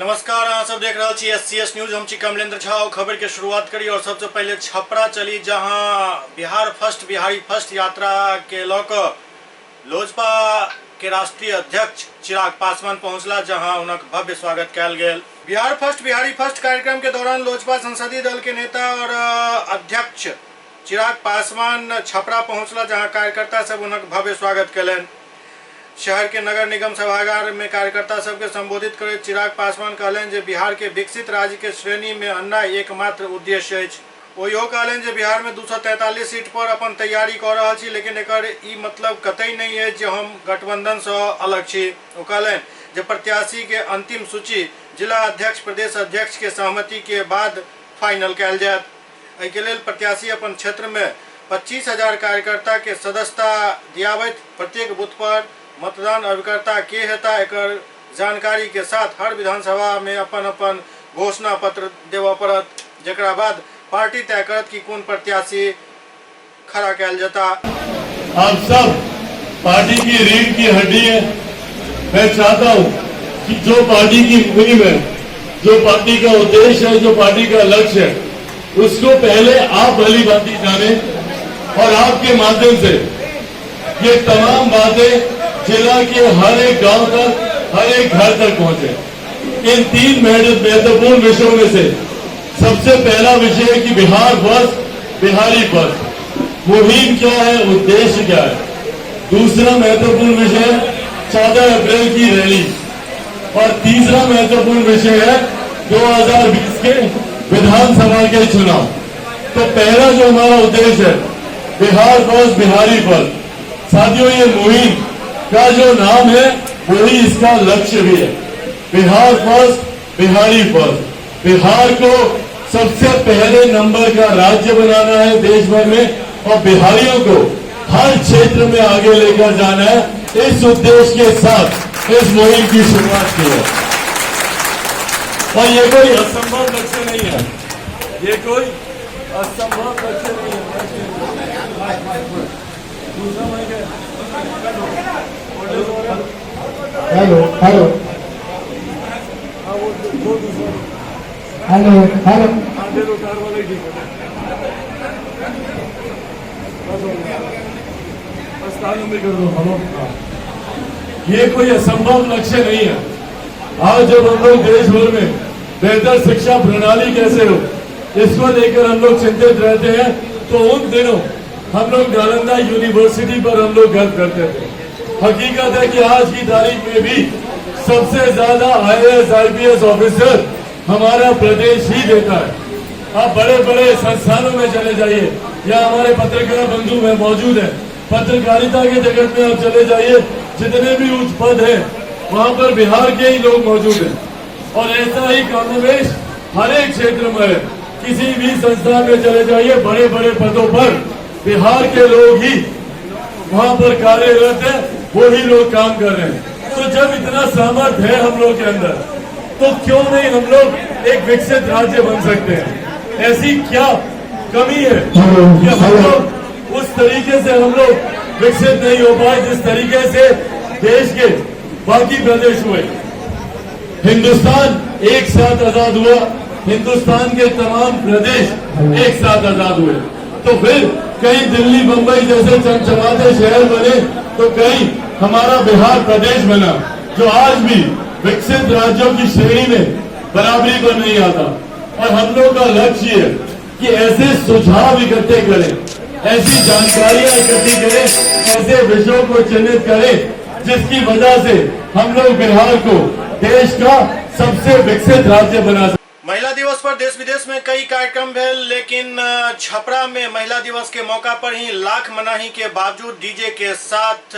नमस्कार, अहाँ सब देख रहे छी SCS न्यूज। हम छी कमलेंद्र झा। खबर के शुरुआत करी और सबसे पहले छपरा चली, जहां बिहार फर्स्ट बिहारी फर्स्ट यात्रा के लौक लोजपा के राष्ट्रीय अध्यक्ष चिराग पासवान पहुंचला, जहां उनक भव्य स्वागत कल गेल। बिहार फर्स्ट बिहारी फर्स्ट कार्यक्रम के दौरान लोजपा संसदीय दल के नेता और अध्यक्ष चिराग पासवान छपरा पहुंचला, जहां कार्यकर्ता सब उनक भव्य स्वागत कलन। शहर के नगर निगम सभागार में कार्यकर्ता सबके संबोधित कर चिराग पासवान कहलन जे बिहार के विकसित राज्य के श्रेणी में अन्नाय एकमात्र उद्देश्य अछि। ओ इहो कहलन जे बिहार में 243 सीट पर अपन तैयारी कर रहल छी, लेकिन एकर ई मतलब कतई नहीं है जे हम गठबंधन से अलग छी। ओ कहलन जे प्रत्याशी के अंतिम सूची जिला अध्यक्ष प्रदेश अध्यक्ष के सहमति के बाद फाइनल कयल जायत। एहि के लेल प्रत्याशी अपन क्षेत्र में 25,000 कार्यकर्ता के सदस्यता दियावत प्रत्येक बूथ पर मतदान अभिकर्ता के हेता एकर जानकारी के साथ हर विधानसभा में अपन अपन घोषणा पत्र देवा पड़त, जकरा बाद पार्टी तय करत कि कौन प्रत्याशी खड़ा कयल जाता। आप सब पार्टी की रीढ़ की हड्डी है। मैं चाहता हूं कि जो पार्टी की मुहिम है, जो पार्टी का उद्देश्य है, जो पार्टी का लक्ष्य है, उसको पहले आप भली भांति जाने और आपके माध्यम से ये तमाम बातें जिला के हर एक गांव तक, हर एक घर तक पहुंचे। इन 3 महत्वपूर्ण विषयों में से सबसे पहला विषय है कि बिहार फर्स्ट बिहारी फर्स्ट मुहिम क्या है, उद्देश्य क्या है। दूसरा महत्वपूर्ण विषय 14 अप्रैल की रैली और तीसरा महत्वपूर्ण विषय है 2020 के विधानसभा के चुनाव। तो पहला जो हमारा उद्देश्य है बिहार फर्स्ट बिहारी फर्स्ट, साथियों ये मुहिम का जो नाम है वही इसका लक्ष्य भी है। बिहार फर्स्ट बिहारी फर्स्ट, बिहार को सबसे पहले नंबर का राज्य बनाना है देश भर में और बिहारियों को हर क्षेत्र में आगे लेकर जाना है। इस उद्देश्य के साथ इस मुहिम की शुरुआत की है और ये कोई असंभव लक्ष्य नहीं है, ये कोई असंभव लक्ष्य नहीं है। हेलो हेलो हेलो हेलो ये कोई असंभव लक्ष्य नहीं है। आज जब हम लोग देश भर में बेहतर शिक्षा प्रणाली कैसे हो इसको लेकर हम लोग चिंतित रहते हैं, तो उन दिनों हम लोग नालंदा यूनिवर्सिटी पर हम लोग गर्व करते थे। हकीकत है कि आज की तारीख में भी सबसे ज्यादा IAS IPS ऑफिसर हमारा प्रदेश ही देता है। आप बड़े बड़े संस्थानों में चले जाइए या हमारे पत्रकार बंधु में मौजूद है, पत्रकारिता के जगत में आप चले जाइए, जितने भी उच्च पद हैं वहां पर बिहार के ही लोग मौजूद हैं। और ऐसा ही कमोवेश हर एक क्षेत्र में है। किसी भी संस्था में चले जाइए, बड़े बड़े पदों पर बिहार के लोग ही वहां पर कार्यरत है, वो ही लोग काम कर रहे हैं। तो जब इतना सामर्थ्य है हम लोग के अंदर, तो क्यों नहीं हम लोग एक विकसित राज्य बन सकते हैं। ऐसी क्या कमी है कि हम लोग उस तरीके से हम लोग विकसित नहीं हो पाए जिस तरीके से देश के बाकी प्रदेश हुए। हिंदुस्तान एक साथ आजाद हुआ, हिंदुस्तान के तमाम प्रदेश एक साथ आजाद हुए, तो फिर कहीं दिल्ली बंबई जैसे चमचमाते शहर बने, तो कहीं हमारा बिहार प्रदेश बना, जो आज भी विकसित राज्यों की श्रेणी में बराबरी पर नहीं आता। और हम लोग का लक्ष्य है कि ऐसे सुझाव इकट्ठे करें, ऐसी जानकारियां इकट्ठी करें, ऐसे विषयों को चिन्हित करें जिसकी वजह से हम लोग बिहार को देश का सबसे विकसित राज्य बना सकें। महिला दिवस पर देश विदेश में कई कार्यक्रम भेल, लेकिन छपरा में महिला दिवस के मौका पर ही लाख मनाही के बावजूद डीजे के साथ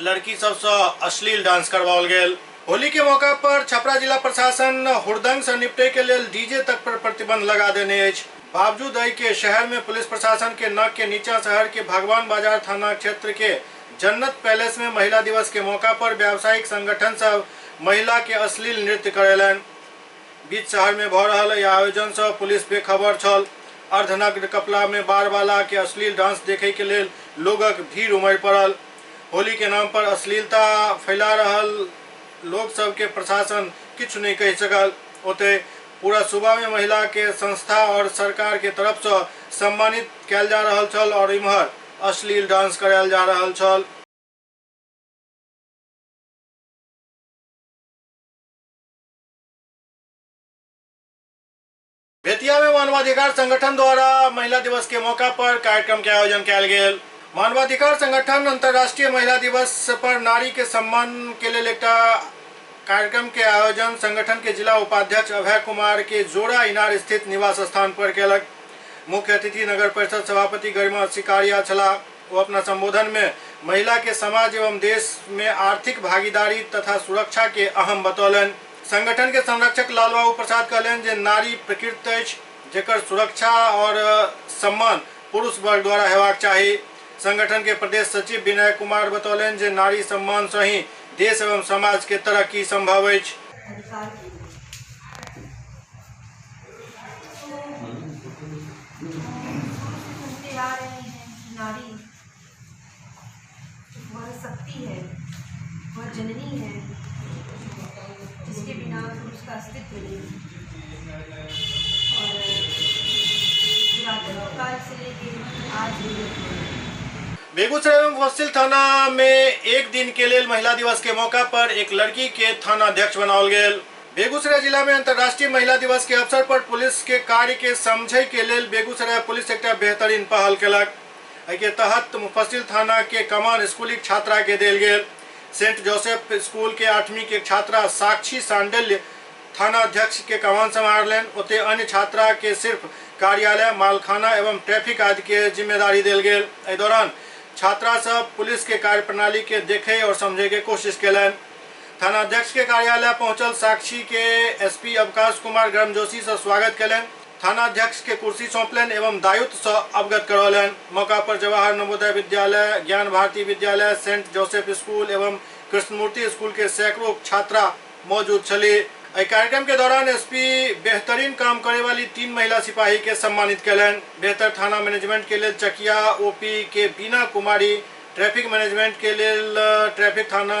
लड़की सबसे अश्लील डांस करवाओल गेल। होली के मौका पर छपरा जिला प्रशासन हुड़दंग से निपटे के लिए डीजे तक पर प्रतिबंध लगा देने अछि। बावजूद एहि के शहर में पुलिस प्रशासन के नाक के नीचा शहर के भगवान बाजार थाना क्षेत्र के जन्नत पैलेस में महिला दिवस के मौका पर व्यावसायिक संगठन सब महिला के अश्लील नृत्य करेलन। बीच शहर में भ रहल आयोजन से पुलिस बेखबर छल। अर्धनग्न कपड़ा में बारबाला के अश्लील डांस देखे के लिए लोगक भीड़ उमड़ पड़ल। होली के नाम पर अश्लीलता फैला रहल लोग सब के प्रशासन किछु नहीं कह सकल। ओते पूरा सुबह में महिला के संस्था और सरकार के तरफ से सम्मानित कयल जा रहल छल और इम्हर अश्लील डांस करायल जा रहल छल। बेतिया में मानवाधिकार संगठन द्वारा महिला दिवस के मौका पर कार्यक्रम के आयोजन कयल गेल। मानवाधिकार संगठन अंतर्राष्ट्रीय महिला दिवस पर नारी के सम्मान के लिए एक कार्यक्रम के आयोजन संगठन के जिला उपाध्यक्ष अभय कुमार के जोड़ा इनार स्थित निवास स्थान पर केलक। मुख्य अतिथि नगर परिषद सभापति गरिमा सिकारिया छला। वो अपना संबोधन में महिला के समाज एवं देश में आर्थिक भागीदारी तथा सुरक्षा के अहम बतौलन। संगठन के संरक्षक लालबाबू प्रसाद कहलन जे नारी प्रकृति अछि जेकर सुरक्षा और सम्मान पुरुष वर्ग द्वारा हेबाक चाही। संगठन के प्रदेश सचिव विनय कुमार बतौलन जे नारी सम्मान से ही देश एवं समाज के तरक्की संभव अछि। नारी वह शक्ति है, वह जननी है जिसके बिना उसका अस्तित्व नहीं। और पुरातन काल से लेकर आज बेगूसराय में मुफस्सिल थाना में एक दिन के लिए महिला दिवस के मौका पर एक लड़की के थाना अध्यक्ष बनाओल गेल। बेगूसराय जिला में अंतर्राष्ट्रीय महिला दिवस के अवसर पर पुलिस के कार्य के समझे के लिए बेगूसराय पुलिस एक बेहतरीन पहल केलक। के तहत मुफस्सिल थाना के कमान स्कूली छात्रा के देल गेल। सेंट जोसेफ स्कूल के 8वीं के छात्रा साक्षी सांडल्य थाना अध्यक्ष के कमान संभालें। ओते अन्य छात्रा के सिर्फ कार्यालय, मालखाना एवं ट्रैफिक आदि के जिम्मेदारी देल गेल। एहि दौरान छात्रा सब पुलिस के कार्य प्रणाली के देखे और समझे के कोशिश केलन। थाना अध्यक्ष के कार्यालय पहुंचल साक्षी के एसपी अवकाश कुमार गर्मजोशी से स्वागत केलन। थाना अध्यक्ष के कुर्सी सौंपलन एवं दायित्व से अवगत करौलन। मौका पर जवाहर नवोदय विद्यालय, ज्ञान भारती विद्यालय, सेंट जोसेफ स्कूल एवं कृष्णमूर्ति स्कूल के सैकड़ों छात्रा मौजूद छली। कार्यक्रम के दौरान एसपी बेहतरीन काम करे वाली 3 महिला सिपाही के सम्मानित केलन। बेहतर थाना मैनेजमेंट के लिए चकिया ओपी के बीना कुमारी, ट्रैफिक मैनेजमेंट के लिए ट्रैफिक थाना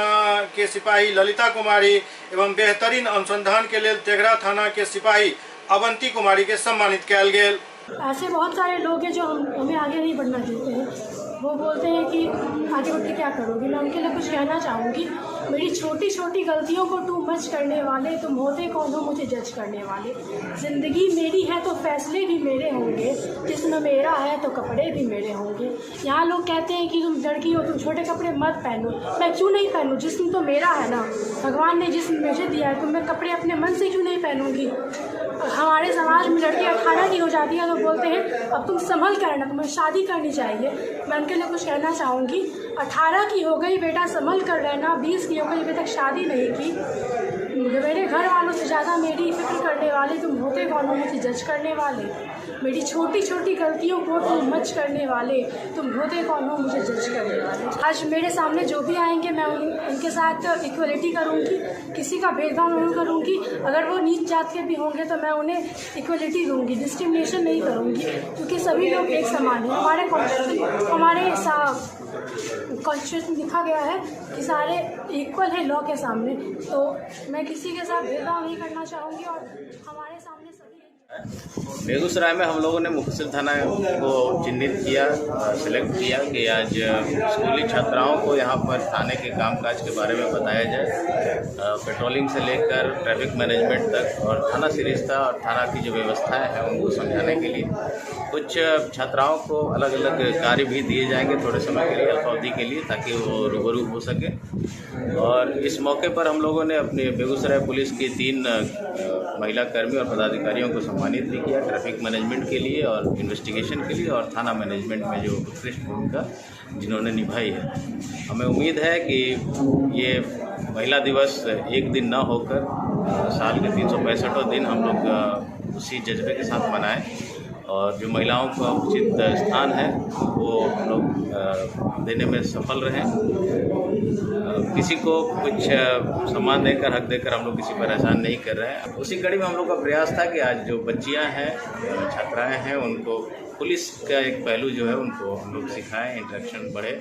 के सिपाही ललिता कुमारी एवं बेहतरीन अनुसंधान के लिए तेघरा थाना के सिपाही अवंती कुमारी के सम्मानित किया गेल। ऐसे बहुत सारे लोग हैं जो हमें आगे नहीं बढ़ना देते हैं। वो बोलते हैं कि आगे बढ़ के क्या करोगे। मैं उनके लिए कुछ कहना चाहूँगी, मेरी छोटी छोटी गलतियों को टू मच करने वाले तुम होते कौन हो मुझे जज करने वाले। ज़िंदगी मेरी है तो फैसले भी मेरे होंगे, जिस्म मेरा है तो कपड़े भी मेरे होंगे। यहाँ लोग कहते हैं कि तुम लड़की हो, तुम छोटे कपड़े मत पहनो। मैं क्यों नहीं पहनूँ, जिस्म तो मेरा है ना, भगवान ने जिस्म मुझे दिया है, तो मैं कपड़े अपने मन से क्यों नहीं पहनूँगी। हमारे समाज में लड़की 18 की हो जाती है तो बोलते हैं अब तुम संभल कर रहना, तुम्हें शादी करनी चाहिए। मैं उनके लिए कुछ कहना चाहूँगी, 18 की हो गई बेटा संभल कर रहना, 20 की हो गई अभी तक शादी नहीं की। मेरे घर वालों से ज़्यादा मेरी फिक्र करने वाले तुम होते कौन हो मुझे जज करने वाले। मेरी छोटी छोटी गलतियों को तुम मच करने वाले तुम होते कौन हो मुझे जज करने वाले। आज मेरे सामने जो भी आएंगे मैं उनके साथ इक्वलिटी करूँगी, किसी का भेदभाव नहीं करूँगी। अगर वो नीच जात के भी होंगे तो मैं उन्हें इक्वलिटी दूँगी, डिस्क्रिमिनेशन नहीं करूँगी, क्योंकि सभी लोग एक समान हैं। हमारे कॉन्स्टिट्यूशन में लिखा गया है कि सारे इक्वल हैं लॉ के सामने, तो मैं किसी के साथ भेदभाव नहीं करना चाहूँगी और हमारे सामने सभी। बेगूसराय में हम लोगों ने मुफस्सिल थाना को चिन्हित किया, सिलेक्ट किया कि आज स्कूली छात्राओं को यहाँ पर थाने के कामकाज के बारे में बताया जाए, पेट्रोलिंग से लेकर ट्रैफिक मैनेजमेंट तक और थाना सिरिश्ता और थाना की जो व्यवस्थाएं हैं उनको समझाने के लिए कुछ छात्राओं को अलग अलग कार्य भी दिए जाएंगे थोड़े समय के लिए, अल्पावधि के लिए, ताकि वो रूबरू हो सके। और इस मौके पर हम लोगों ने अपने बेगूसराय पुलिस की 3 महिला कर्मी और पदाधिकारियों को सम्मानित भी किया, ट्रैफिक मैनेजमेंट के लिए और इन्वेस्टिगेशन के लिए और थाना मैनेजमेंट में जो उत्कृष्ट भूमिका जिन्होंने निभाई है। हमें उम्मीद है कि ये महिला दिवस एक दिन न होकर साल के 365 दिन हम लोग उसी जज्बे के साथ मनाएं और जो महिलाओं का उचित स्थान है वो हम लोग देने में सफल रहें। किसी को कुछ सम्मान देकर, हक देकर हम लोग किसी पर एहसान नहीं कर रहे हैं। उसी कड़ी में हम लोग का प्रयास था कि आज जो बच्चियां हैं, छात्राएं हैं, उनको पुलिस का एक पहलू जो है उनको हम लोग सिखाएं, इंटरेक्शन बढ़े।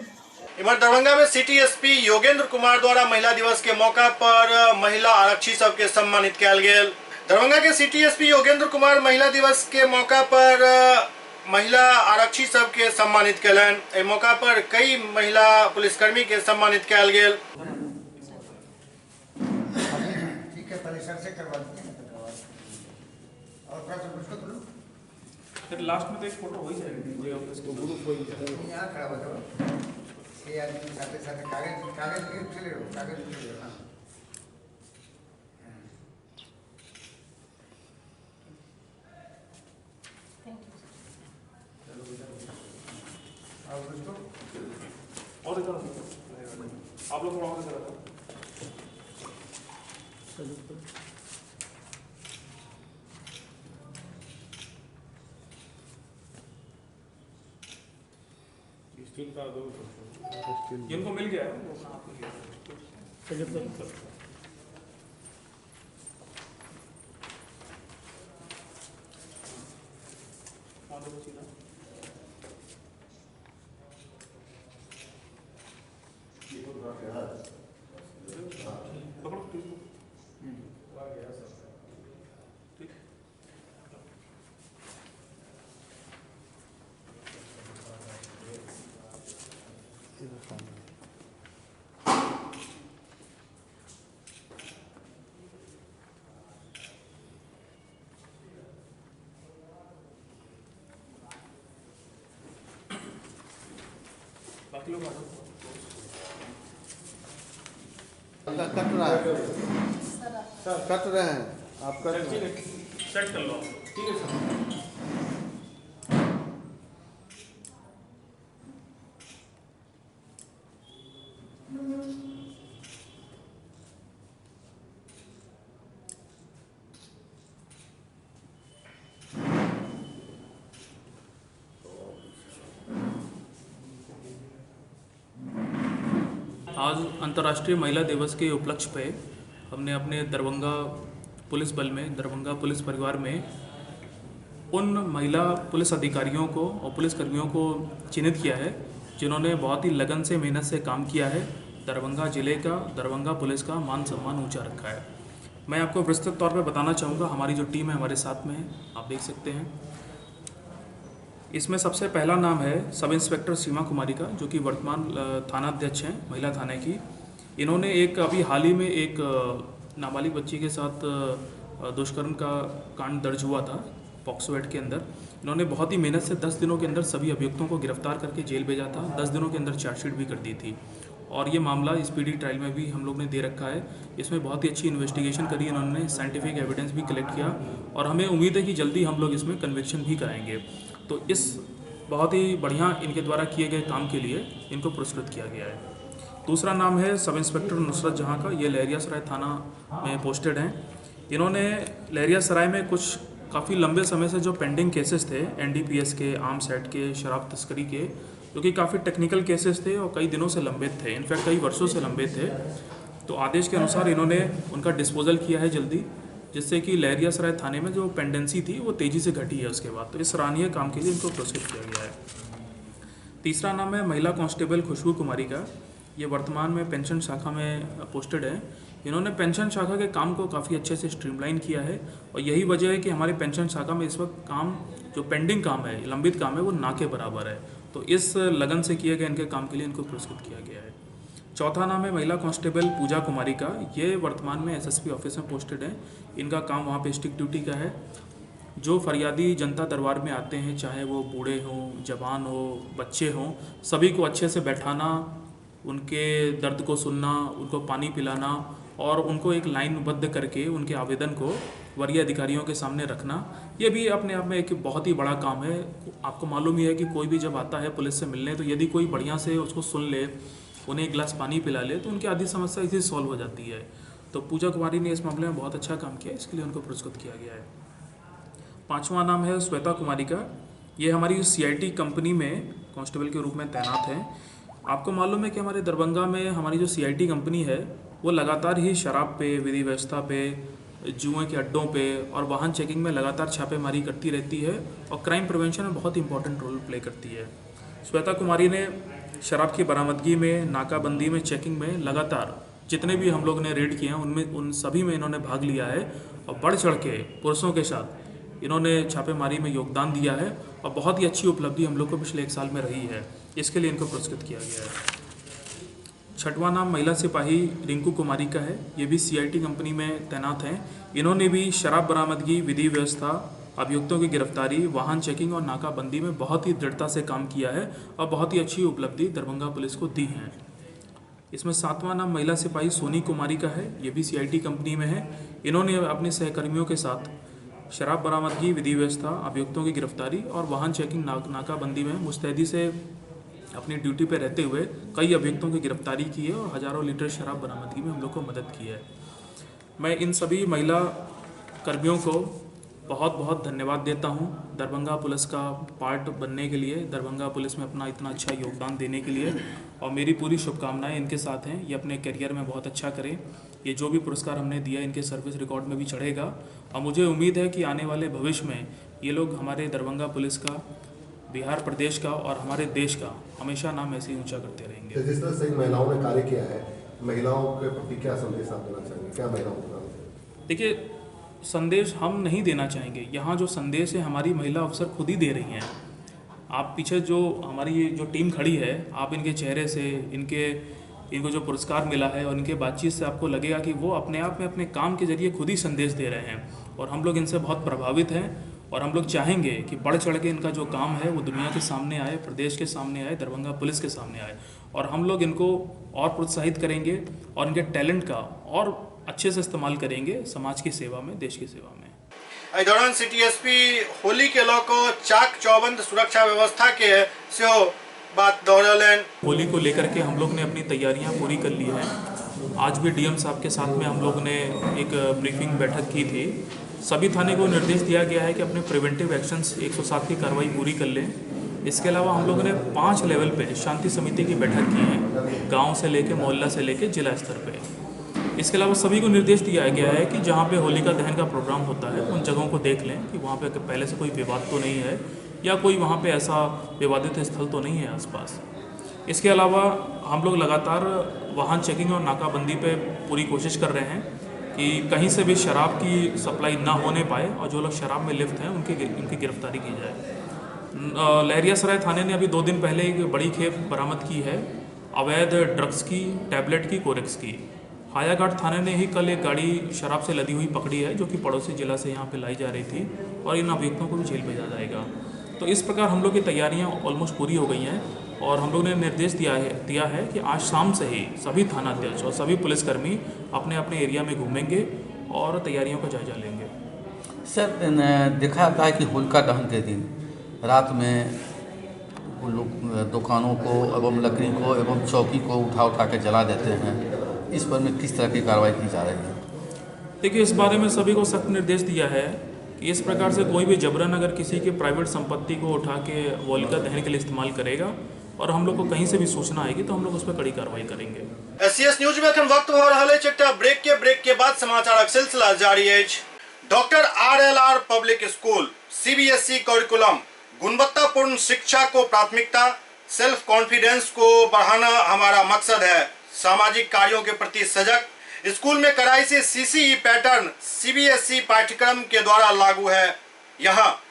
इधर दरभंगा में सिटी एसपी योगेंद्र कुमार द्वारा महिला दिवस के मौका पर महिला आरक्षी सबके सम्मानित किया गेल। दरभंगा के सिटी एसपी योगेंद्र कुमार महिला दिवस के मौका पर महिला आरक्षी सबके सम्मानित कयलनि। एहि मौका पर कई महिला पुलिसकर्मी के सम्मानित किया गेल। ठीक है, पहले सर से करवा देते हैं और थोड़ा सा मुझको तो फिर लास्ट में तो एक फोटो हो ही जाएगी इसको ग्रुप हो ही जाएगा। यहाँ खड़ा हो जाओ, ये आदमी साथ साथ कागज चले रहो, कागज चले रहो। हाँ, और उसको और इधर आप लोग थोड़ा और इधर आ जाओ। स्टील का दो इनको मिल गया है। बाकी लोग आ जाओ। कट रहे हैं आप कर सेट कर लो आप। ठीक है सर। आज अंतर्राष्ट्रीय महिला दिवस के उपलक्ष्य पे हमने अपने दरभंगा पुलिस बल में, दरभंगा पुलिस परिवार में उन महिला पुलिस अधिकारियों को और पुलिसकर्मियों को चिन्हित किया है जिन्होंने बहुत ही लगन से, मेहनत से काम किया है। दरभंगा जिले का, दरभंगा पुलिस का मान सम्मान ऊंचा रखा है। मैं आपको विस्तृत तौर पे बताना चाहूँगा। हमारी जो टीम है हमारे साथ में है, आप देख सकते हैं। इसमें सबसे पहला नाम है सब इंस्पेक्टर सीमा कुमारी का, जो कि वर्तमान थाना अध्यक्ष हैं महिला थाने की। इन्होंने एक अभी हाल ही में एक नाबालिग बच्ची के साथ दुष्कर्म का कांड दर्ज हुआ था पॉक्सो एक्ट के अंदर। इन्होंने बहुत ही मेहनत से 10 दिनों के अंदर सभी अभियुक्तों को गिरफ्तार करके जेल भेजा था। 10 दिनों के अंदर चार्जशीट भी कर दी थी और ये मामला स्पीडी ट्रायल में भी हम लोग ने दे रखा है। इसमें बहुत ही अच्छी इन्वेस्टिगेशन करी इन्होंने, साइंटिफिक एविडेंस भी कलेक्ट किया और हमें उम्मीद है कि जल्दी हम लोग इसमें कन्विक्शन भी कराएंगे। तो इस बहुत ही बढ़िया इनके द्वारा किए गए काम के लिए इनको पुरस्कृत किया गया है। दूसरा नाम है सब इंस्पेक्टर नुसरत जहाँ का। ये लहरियासराय थाना में पोस्टेड हैं। इन्होंने लहरियासराय में कुछ काफ़ी लंबे समय से जो पेंडिंग केसेस थे NDPS के, आर्म्स एक्ट के, शराब तस्करी के, जो कि काफ़ी टेक्निकल केसेस थे और कई दिनों से लंबित थे, इनफैक्ट कई वर्षों से लंबित थे। तो आदेश के अनुसार इन्होंने उनका डिस्पोजल किया है जल्दी, जिससे कि लहरियासराय थाने में जो पेंडेंसी थी वो तेज़ी से घटी है उसके बाद। तो इस सराहनीय काम के लिए इनको पुरस्कृत किया गया है। तीसरा नाम है महिला कांस्टेबल खुशबू कुमारी का। ये वर्तमान में पेंशन शाखा में पोस्टेड है। इन्होंने पेंशन शाखा के काम को काफ़ी अच्छे से स्ट्रीमलाइन किया है और यही वजह है कि हमारे पेंशन शाखा में इस वक्त काम, जो पेंडिंग काम है, लंबित काम है, वो ना के बराबर है। तो इस लगन से किए गए इनके काम के लिए इनको पुरस्कृत किया गया है। चौथा नाम है महिला कांस्टेबल पूजा कुमारी का। ये वर्तमान में SSP ऑफिस में पोस्टेड है। इनका काम वहाँ पे स्टिक ड्यूटी का है। जो फरियादी जनता दरबार में आते हैं, चाहे वो बूढ़े हों, जवान हो, बच्चे हों, सभी को अच्छे से बैठाना, उनके दर्द को सुनना, उनको पानी पिलाना और उनको एक लाइनबद्ध करके उनके आवेदन को वरीय अधिकारियों के सामने रखना, ये भी अपने आप में एक बहुत ही बड़ा काम है। आपको मालूम ही है कि कोई भी जब आता है पुलिस से मिलने, तो यदि कोई बढ़िया से उसको सुन ले, उन्हें एक गिलास पानी पिला ले, तो उनकी आधी समस्या इसी सॉल्व हो जाती है। तो पूजा कुमारी ने इस मामले में बहुत अच्छा काम किया, इसके लिए उनको पुरस्कृत किया गया है। पाँचवा नाम है श्वेता कुमारी का। ये हमारी CIT कंपनी में कांस्टेबल के रूप में तैनात हैं। आपको मालूम है कि हमारे दरभंगा में हमारी जो CIT कंपनी है वो लगातार ही शराब पे, विधि व्यवस्था पे, जुए के अड्डों पे और वाहन चेकिंग में लगातार छापेमारी करती रहती है और क्राइम प्रिवेंशन में बहुत इंपॉर्टेंट रोल प्ले करती है। श्वेता कुमारी ने शराब की बरामदगी में, नाकाबंदी में, चेकिंग में लगातार जितने भी हम लोग ने रेड किए हैं उनमें उन सभी में इन्होंने भाग लिया है और बढ़ चढ़ के पुरुषों के साथ इन्होंने छापेमारी में योगदान दिया है और बहुत ही अच्छी उपलब्धि हम लोग को पिछले 1 साल में रही है। इसके लिए इनको पुरस्कृत किया गया है। छठवां नाम महिला सिपाही रिंकू कुमारी का है। ये भी CIT कंपनी में तैनात हैं। इन्होंने भी शराब बरामदगी, विधि व्यवस्था, अभियुक्तों की गिरफ्तारी, वाहन चेकिंग और नाकाबंदी में बहुत ही दृढ़ता से काम किया है और बहुत ही अच्छी उपलब्धि दरभंगा पुलिस को दी है। इसमें 7वां नाम महिला सिपाही सोनी कुमारी का है। ये भी CIT कंपनी में है। इन्होंने अपने सहकर्मियों के साथ शराब बरामदगी, विधि व्यवस्था, अभियुक्तों की गिरफ्तारी और वाहन चेकिंग, नाकाबंदी में मुस्तैदी से अपनी ड्यूटी पर रहते हुए कई अभियुक्तों की गिरफ्तारी की है और हज़ारों लीटर शराब बरामदगी में हम लोग को मदद की है। मैं इन सभी महिला कर्मियों को बहुत बहुत धन्यवाद देता हूं दरभंगा पुलिस का पार्ट बनने के लिए, दरभंगा पुलिस में अपना इतना अच्छा योगदान देने के लिए, और मेरी पूरी शुभकामनाएं इनके साथ हैं। ये अपने करियर में बहुत अच्छा करें। ये जो भी पुरस्कार हमने दिया इनके सर्विस रिकॉर्ड में भी चढ़ेगा और मुझे उम्मीद है कि आने वाले भविष्य में ये लोग हमारे दरभंगा पुलिस का, बिहार प्रदेश का और हमारे देश का हमेशा नाम ऐसे ही ऊँचा करते रहेंगे। जिस तरह से महिलाओं ने कार्य किया है, महिलाओं के प्रति क्या संदेश आप देना चाहेंगे? क्या महिलाओं को? देखिए, संदेश हम नहीं देना चाहेंगे। यहाँ जो संदेश है हमारी महिला अफसर खुद ही दे रही हैं। आप पीछे जो हमारी जो टीम खड़ी है, आप इनके चेहरे से, इनको जो पुरस्कार मिला है और इनके बातचीत से आपको लगेगा कि वो अपने आप में अपने काम के जरिए खुद ही संदेश दे रहे हैं और हम लोग इनसे बहुत प्रभावित हैं और हम लोग चाहेंगे कि बढ़ चढ़ के इनका जो काम है वो दुनिया के सामने आए, प्रदेश के सामने आए, दरभंगा पुलिस के सामने आए और हम लोग इनको और प्रोत्साहित करेंगे और इनके टैलेंट का और अच्छे से इस्तेमाल करेंगे समाज की सेवा में, देश की सेवा में। एहि दौरान सिटी एसपी होली के लऽ कऽ चाक चौबंद सुरक्षा व्यवस्था के सेहो बात दोहरौलनि। होली को लेकर के हम लोग ने अपनी तैयारियां पूरी कर ली हैं। आज भी DM साहब के साथ में हम लोग ने एक ब्रीफिंग बैठक की थी। सभी थाने को निर्देश दिया गया है कि अपने प्रिवेंटिव एक्शंस 107 की कार्रवाई पूरी कर लें। इसके अलावा हम लोगों ने 5 लेवल पे शांति समिति की बैठक की है, गाँव से लेकर, मोहल्ला से लेकर जिला स्तर पे। इसके अलावा सभी को निर्देश दिया गया है कि जहाँ पे होलिका दहन का प्रोग्राम होता है उन जगहों को देख लें कि वहाँ पे पहले से कोई विवाद तो नहीं है या कोई वहाँ पे ऐसा विवादित स्थल तो नहीं है आसपास। इसके अलावा हम लोग लगातार वाहन चेकिंग और नाकाबंदी पे पूरी कोशिश कर रहे हैं कि कहीं से भी शराब की सप्लाई ना होने पाए और जो लोग शराब में लिप्त हैं उनकी गिरफ्तारी की जाए। लहरियासराय थाने ने अभी 2 दिन पहले एक बड़ी खेप बरामद की है अवैध ड्रग्स की, टैबलेट की, कोरेक्स की। हायाघाट थाने ने ही कल एक गाड़ी शराब से लदी हुई पकड़ी है जो कि पड़ोसी जिला से यहाँ पे लाई जा रही थी और इन अभियुक्तों को भी जेल भेजा जाएगा। तो इस प्रकार हम लोग की तैयारियाँ ऑलमोस्ट पूरी हो गई हैं और हम लोग ने निर्देश दिया है कि आज शाम से ही सभी थानाध्यक्ष और सभी पुलिसकर्मी अपने अपने एरिया में घूमेंगे और तैयारियों का जायजा लेंगे। सर, देखा जाता है कि होलिका दहन के दिन रात में वो लोग दुकानों को एवं लकड़ी को एवं चौकी को उठा के जला देते हैं। इस पर में किस तरह की कार्रवाई की जा रही है? देखिए, इस बारे में सभी को सख्त निर्देश दिया है कि इस प्रकार से कोई भी जबरन अगर किसी के प्राइवेट संपत्ति को उठा के होलिका दहन के लिए इस्तेमाल करेगा और हम लोग को कहीं से भी सूचना आएगी तो हम लोग उस पर कड़ी कार्रवाई करेंगे। SCS न्यूज में अखन वक्त हो रहा है एकटा ब्रेक के बाद समाचारक सिलसिला जारी है। Doctor RLR public school CBSE curriculum गुणवत्तापूर्ण शिक्षा को प्राथमिकता, सेल्फ कॉन्फिडेंस को बढ़ाना हमारा मकसद है। सामाजिक कार्यों के प्रति सजग, स्कूल में कड़ाई से CCE पैटर्न CBSE पाठ्यक्रम के द्वारा लागू है। यहाँ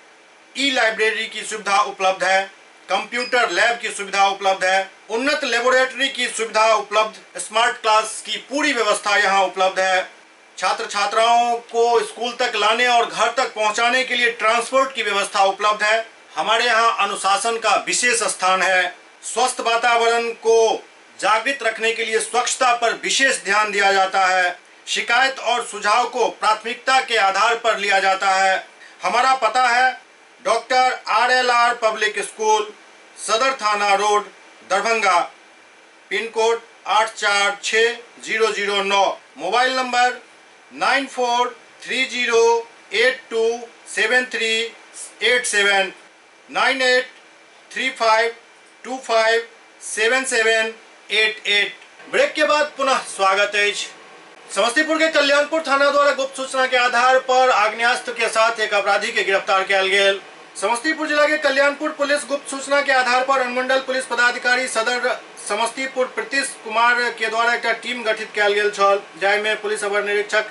लाइब्रेरी की सुविधा उपलब्ध है, कंप्यूटर लैब की सुविधा उपलब्ध है, उन्नत लेबोरेटरी की सुविधा उपलब्ध, स्मार्ट क्लास की पूरी व्यवस्था यहाँ उपलब्ध है। छात्र छात्राओं को स्कूल तक लाने और घर तक पहुँचाने के लिए ट्रांसपोर्ट की व्यवस्था उपलब्ध है। हमारे यहाँ अनुशासन का विशेष स्थान है। स्वस्थ वातावरण को जागृत रखने के लिए स्वच्छता पर विशेष ध्यान दिया जाता है। शिकायत और सुझाव को प्राथमिकता के आधार पर लिया जाता है। हमारा पता है doctor RLR public school, Sadar Thana road, Darbhanga, pin code 846009, mobile number 9430827387, 9835257788। Break के बाद पुनः स्वागत है। समस्तीपुर के कल्याणपुर थाना द्वारा गुप्त सूचना के आधार पर आग्नेयास्त्र के साथ एक अपराधी के गिरफ्तार किया गेल। समस्तीपुर जिला के कल्याणपुर पुलिस गुप्त सूचना के आधार पर अनुमंडल पुलिस पदाधिकारी सदर समस्तीपुर प्रीतिश कुमार के द्वारा एक टीम गठित किया गेल छल, जाहिमे पुलिस अवर निरीक्षक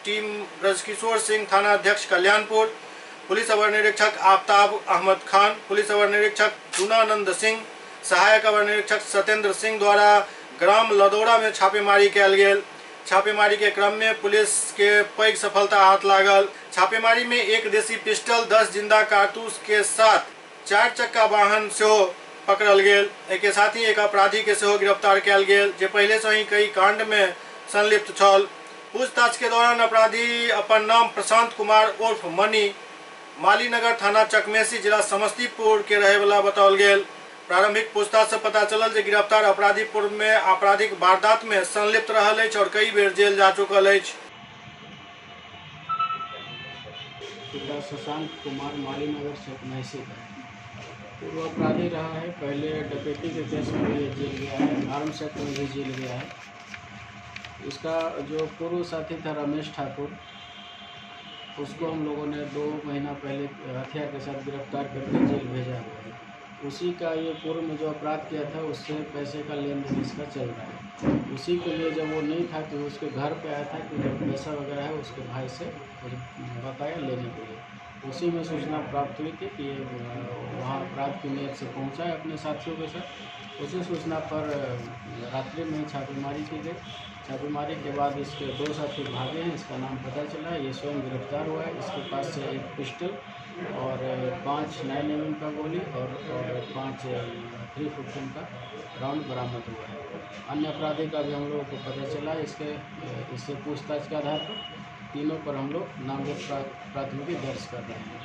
टीम ब्रजकिशोर सिंह, थाना अध्यक्ष कल्याणपुर, पुलिस अवर निरीक्षक आफ्ताब अहमद खान, पुलिस अवर निरीक्षक चुनानंद सिंह, सहायक अवर निरीक्षक सत्येंद्र सिंह द्वारा ग्राम लदौरा में छापेमारी किया गेल। छापेमारी के क्रम में पुलिस के पैघ सफलता हाथ लागल। छापेमारी में एक देसी पिस्टल, 10 जिंदा कारतूस के साथ 4 चक्का वाहन सेहो पकड़ल गेल। एक साथ ही एक अपराधी के सेहो गिरफ्तार किया गेल, जे पहले से ही कई कांड में संलिप्त छल। पूछताछ के दौरान अपराधी अपन नाम प्रशांत कुमार उर्फ मनी, मालीनगर थाना चकमेसी, जिला समस्तीपुर के रहे वाला बताओल गेल। प्रारंभिक पूछताछ से पता चलल जे गिरफ्तार अपराधी पूर्व में आपराधिक वारदात में संलिप्त रहल अछि और कई बेर जेल जा चुकल अछि। पिता शशांक कुमार मालीनगर चकमेसी का पूर्व अपराधी रहा है। पहले डकैती के केस में भी जेल गया है, आर्म्स एक्ट में भी जेल गया है। इसका जो पूर्व साथी था रमेश ठाकुर, उसको हम लोगों ने 2 महीना पहले हथियार के साथ गिरफ्तार करके जेल भेजा है। उसी का ये पूर्व में जो अपराध किया था उससे पैसे का लेन देन इसका चल रहा है। उसी के लिए जब वो नहीं था तो उसके घर पे आया था कि जब पैसा वगैरह है उसके भाई से बकाया लेने के लिए। उसी में सूचना प्राप्त हुई थी कि ये वहाँ अपराध की नीयत से पहुँचा है अपने साथियों के साथ। उसी सूचना पर रात्रि में छापेमारी की गई। छापेमारी के बाद इसके 2 साथी भागे हैं, इसका नाम पता चला, ये स्वयं गिरफ्तार हुआ है। इसके पास से एक पिस्टल और 5 9mm का गोली और 5 315 का राउंड बरामद हुआ है। अन्य अपराधी का भी हम लोगों को पता चला। इससे पूछताछ के आधार पर तीनों पर हम लोग नामजद प्राथमिकी दर्ज कर रहे हैं।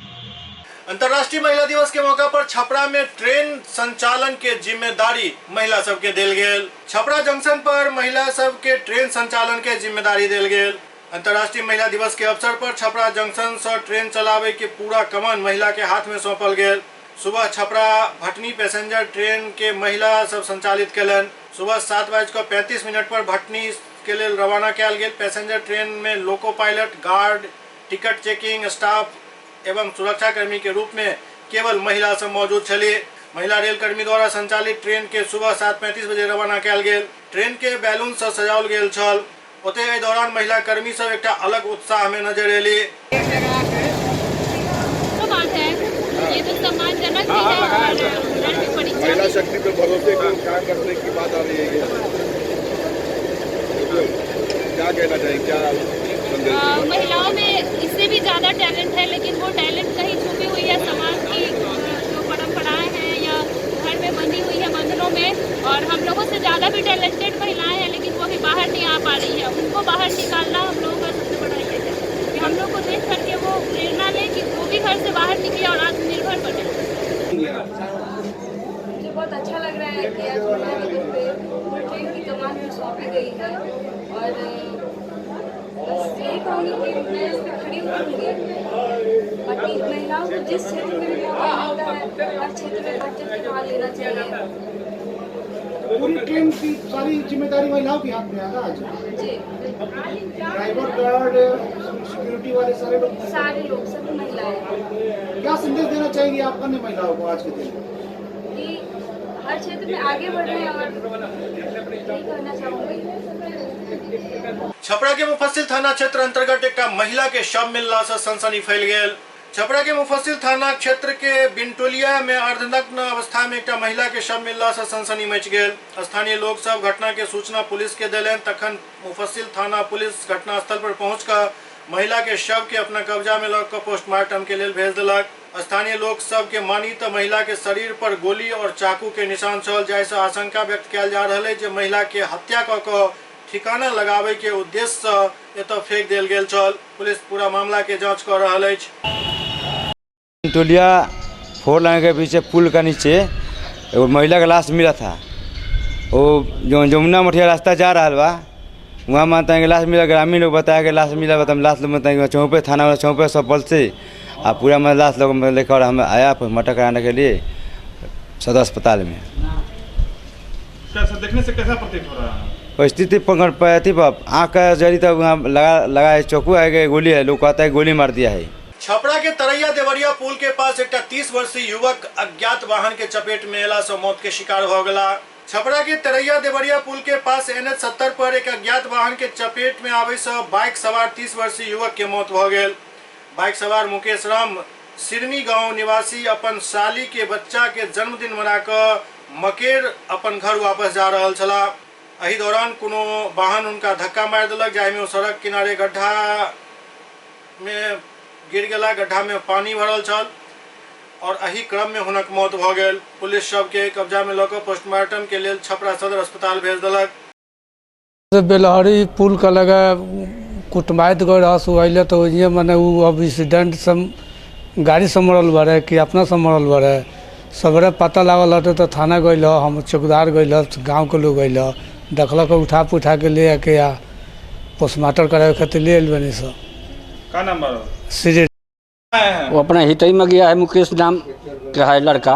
अंतर्राष्ट्रीय महिला दिवस के मौका पर छपरा में ट्रेन संचालन के जिम्मेदारी महिला सब के देल गेल। छपरा जंक्शन पर महिला सब के ट्रेन संचालन के जिम्मेदारी देल गेल। अंतर्राष्ट्रीय महिला दिवस के अवसर पर छपरा जंक्शन से ट्रेन चलावे के पूरा कमान महिला के हाथ में सौंपल गेल। सुबह छपरा भटनी पैसेंजर ट्रेन के महिला सब संचालित कलन। सुबह 7:35 पर भटनी के लिए रवाना किया गेल। पैसेंजर ट्रेन में loco pilot, guard, ticket checking staff एवं सुरक्षा कर्मी के रूप में केवल महिला सब मौजूद छली। महिला रेल कर्मी द्वारा संचालित ट्रेन के सुबह 7:35 बजे रवाना किया गेल। ट्रेन के बैलून से सजाओल गेल छल। ओते एहि दौरान महिला कर्मी सब एक अलग उत्साह में नजर एली। ये तो सम्मानजनक भी है और महिला शक्ति पे भरोसे का काम करने की बात आ रही है। क्या कहना चाहिए, क्या महिलाओं में इससे भी ज़्यादा टैलेंट है, लेकिन वो टैलेंट कहीं छुपी हुई है समाज की जो परंपराएं हैं या घर में बंधी हुई है बंधनों में। और हम लोगों से ज़्यादा भी टैलेंटेड महिलाएं हैं, लेकिन वो भी बाहर नहीं आ पा रही है। उनको बाहर निकालना हम लोगों का सबसे बड़ा ये है कि हम लोग को देख करके वो प्रेरणा लें कि वो भी घर से बाहर निकले और आत्मनिर्भर बने। मुझे बहुत अच्छा लग रहा है कि आज महिला दिवस पे ट्रेन की कमान में सौंपी गई है और बस यही कहूँगी कि मैं इस पर खड़ी होंगी बाकी महिलाओं को जिस क्षेत्र में भी मौका मिलता है हर क्षेत्र में बढ़ चढ़ के भाग लेना चाहिए। पूरी ट्रेन की सारी जिम्मेदारी महिलाओं के हाथ में है ना आज? जी, ड्राइवर, गार्ड, सिक्योरिटी वाले सारे लोग सभी महिलाएं। क्या संदेश देना चाहेंगे आप अन्य महिलाओं को आज के दिन कि हर क्षेत्र में आगे बढ़ रहे हैं और यही कहना चाहूँगी। छपरा के मुफस्सिल थाना क्षेत्र अंतर्गत एक महिला के शव मिलला से सनसनी फैल गेल। छपरा के मुफस्सिल थाना क्षेत्र के बिनटोलिया में अर्धनग्न अवस्था में एक महिला के शव मिलला से सनसनी मच गेल। स्थानीय लोग सब घटना के सूचना पुलिस के दिलन। तखन मुफस्सिल थाना पुलिस घटना स्थल पर पहुंचकर महिला के शव के अपना कब्जा में लग पोस्टमार्टम के लिए भेज दिलक। स्थानीय लोग सब के मानी तो महिला के शरीर पर गोली और चाकू के निशान छल, जैसे आशंका व्यक्त किया जा रहा है जे महिला के हत्या क ठिकाना लगावे के उद्देश्य से एतऽ फेंक देल गेल छल। पुलिस पूरा मामला के जांच कर रहा है। टोलिया 4 लाइन के पीछे पुल का नीचे एगो महिला का लाश मिला था। वो जो जमुना मठिया रास्ता जा रहा बा वहाँ मानता है कि लाश मिला। ग्रामीण लोग बताया कि लाश मिला, बताया लाश लोग बताया कि चौपे थाना वाला चौपे सफल से आप पूरा मैं लाश लोग लेकर हम आया मर्डर कराने के लिए सदर अस्पताल में। कैसा देखने से कैसा प्रतीत हो रहा है? परिस्थिति पकड़ पाया थी, आँख का जरी तब वहाँ लगा है, चाकू है, गोली है, लोग कहता है गोली मार दिया है। छपरा के तरैया देवरिया पुल के पास एक 30 वर्षीय युवक अज्ञात वाहन के चपेट में अयला से मौत के शिकार हो गला। छपरा के तरैया देवरिया पुल के पास NH 70 पर एक अज्ञात वाहन के चपेट में आवे से बाइक सवार 30 वर्षीय युवक के मौत हो गए। बाइक सवार मुकेश राम सिरनी गांव निवासी अपन साली के बच्चा के जन्मदिन मनाकर मकेर अपन घर वापस जा रहा छला। एही दौरान कोनो वाहन उनका धक्का मार दिलक, जाहि में सड़क किनारे गड्ढा में गिर गला। गड्ढा में पानी भरल छल और एही क्रम में हुनक मौत भ गेल। पुलिस शव के कब्जा में लऽ कऽ पोस्टमार्टम के लेल छपरा सदर अस्पताल भेज दिलक। बेलहरी पुल का लगा कुटमाइत गए रस अल तो ये मैंने अब एक्सीडेंट सब गाड़ी से मरल बड़े कि अपना से मरल बड़े सबरे पता लागल हटे तो थाना गई, हम चौकीदार गई, गाँव के लोग गई देखल उठा पुठा के ले आके आ पोस्टमार्टम करावे खातिर ले आयल बनी सब। का नंबर सीधे वो अपना हितई में गया है, मुकेश नाम का है लड़का,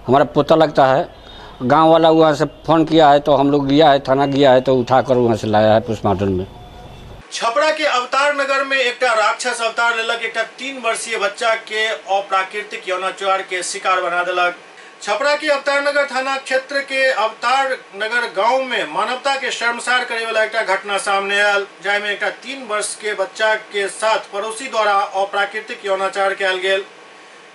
हमारा पोता लगता है। गांव वाला वहाँ से फ़ोन किया है तो हम लोग गया है, थाना गया है तो उठाकर वहाँ से लाया है पोस्टमार्टम में। छपरा के अवतार नगर में एक राक्षस अवतार लेलक, एक 3 वर्षीय बच्चा के अप्राकृतिक यौनाचार के शिकार बना दिलक। छपरा के अवतार नगर थाना क्षेत्र के अवतार नगर गांव में मानवता के शर्मसार करे वाला एक घटना सामने आयल, जाहिमे एक 3 वर्ष के बच्चा के साथ पड़ोसी द्वारा अप्राकृतिक यौनाचार कयल गेल।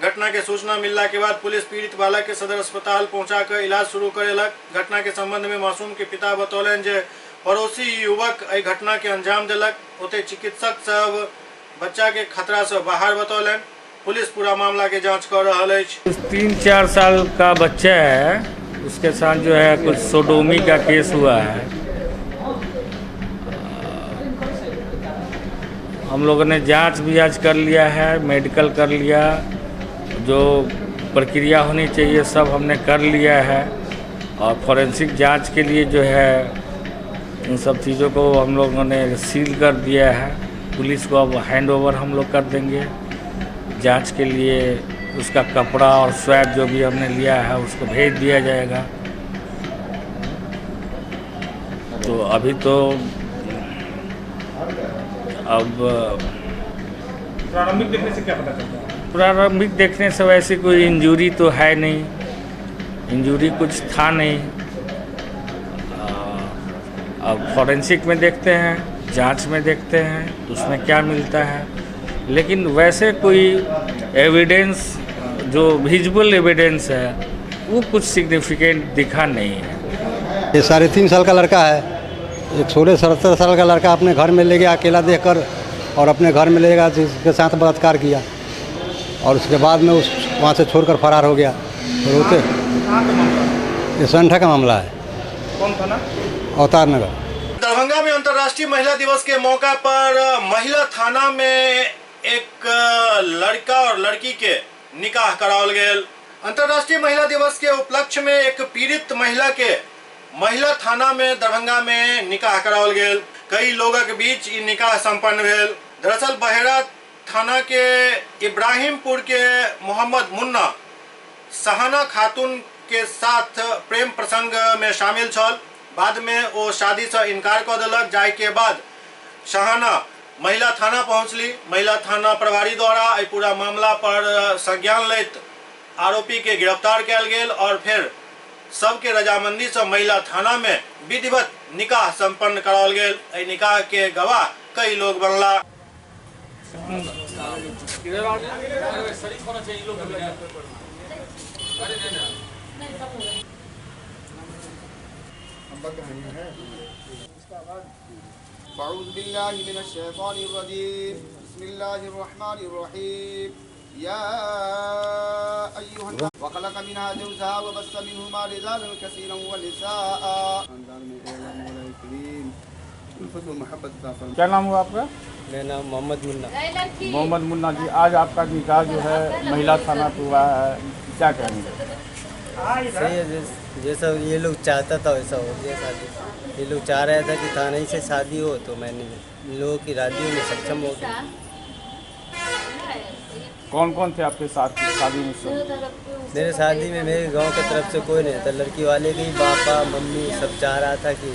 घटना के सूचना मिलला के बाद पुलिस पीड़ित बालक के सदर अस्पताल पहुंचाकर इलाज शुरू करेलक। घटना के संबंध में मासूम के पिता बतौलन जे पड़ोसी युवक एहि घटना के अंजाम दिलक। ओते चिकित्सक सब बच्चा के खतरा से बाहर बतौलन। पुलिस पूरा मामला के जांच कर रहा है। 3-4 साल का बच्चा है, उसके साथ जो है कुछ सोडोमी का केस हुआ है। हम लोगों ने जांच भी आज कर लिया है, मेडिकल कर लिया, जो प्रक्रिया होनी चाहिए सब हमने कर लिया है और फॉरेंसिक जांच के लिए जो है उन सब चीज़ों को हम लोगों ने सील कर दिया है। पुलिस को अब हैंड ओवर हम लोग कर देंगे जांच के लिए। उसका कपड़ा और स्वैब जो भी हमने लिया है उसको भेज दिया जाएगा। तो अभी तो अब प्रारंभिक देखने से क्या पता चलता है? प्रारंभिक देखने से वैसे कोई इंजरी तो है नहीं, इंजरी कुछ था नहीं। अब फॉरेंसिक में देखते हैं, जांच में देखते हैं तो उसमें क्या मिलता है, लेकिन वैसे कोई एविडेंस जो विजुअल एविडेंस है वो कुछ सिग्निफिकेंट दिखा नहीं है। ये 3.5 साल का लड़का है, एक 16-17 साल का लड़का अपने घर में ले गया अकेला देखकर और अपने घर में ले गया जिसके साथ बलात्कार किया और उसके बाद में उस वहाँ से छोड़कर फरार हो गया। रोते ये संठा का मामला है। कौन थाना? अवतार नगर। दरभंगा में अंतर्राष्ट्रीय महिला दिवस के मौका पर महिला थाना में एक लड़का और लड़की के निकाह करावल गेल। अंतर्राष्ट्रीय महिला दिवस के उपलक्ष्य में एक पीड़ित महिला के महिला थाना में दरभंगा में निकाह करावल गेल। कई लोगों के बीच ये निकाह संपन्न भेल। दरअसल बहेरा थाना के इब्राहिमपुर के मोहम्मद मुन्ना सहाना खातून के साथ प्रेम प्रसंग में शामिल छल। बाद में वो शादी से इनकार कर दिलक, जाय के बाद सहाना महिला थाना पहुंचली। महिला थाना प्रभारी द्वारा पूरा मामला पर संज्ञान लेत आरोपी के गिरफ्तार किया गेल और फिर सबके रजामंदी से महिला थाना में विधिवत निकाह संपन्न कराल गेल। निकाह के गवाह कई लोग बनला। अऊज़ु बिल्लाहि मिनश शैतानिर रजीम। बिस्मिल्लाहिर रहमानिर रहीम। या अय्युहन व खलक़ मिनहा ज़ौजहा व बस्स मिनहुमा रिजालन कसीरन व निसाअ। क्या नाम हुआ आपका? मेरा नाम मोहम्मद मुन्ना। मोहम्मद मुन्ना जी, आज आपका निकाह जो है महिला थाना पे हुआ है, क्या कहेंगे? सही है, जैसा ये लोग चाहता था वैसा हो गया शादी। ये लोग चाह रहे थे कि थाने से शादी हो तो मैंने इन लोगों की राजियों में सक्षम हो गया। कौन कौन थे आपके साथ शादी में? मेरे शादी में मेरे गांव की तरफ से कोई नहीं था, लड़की वाले के ही पापा मम्मी सब चाह रहा था कि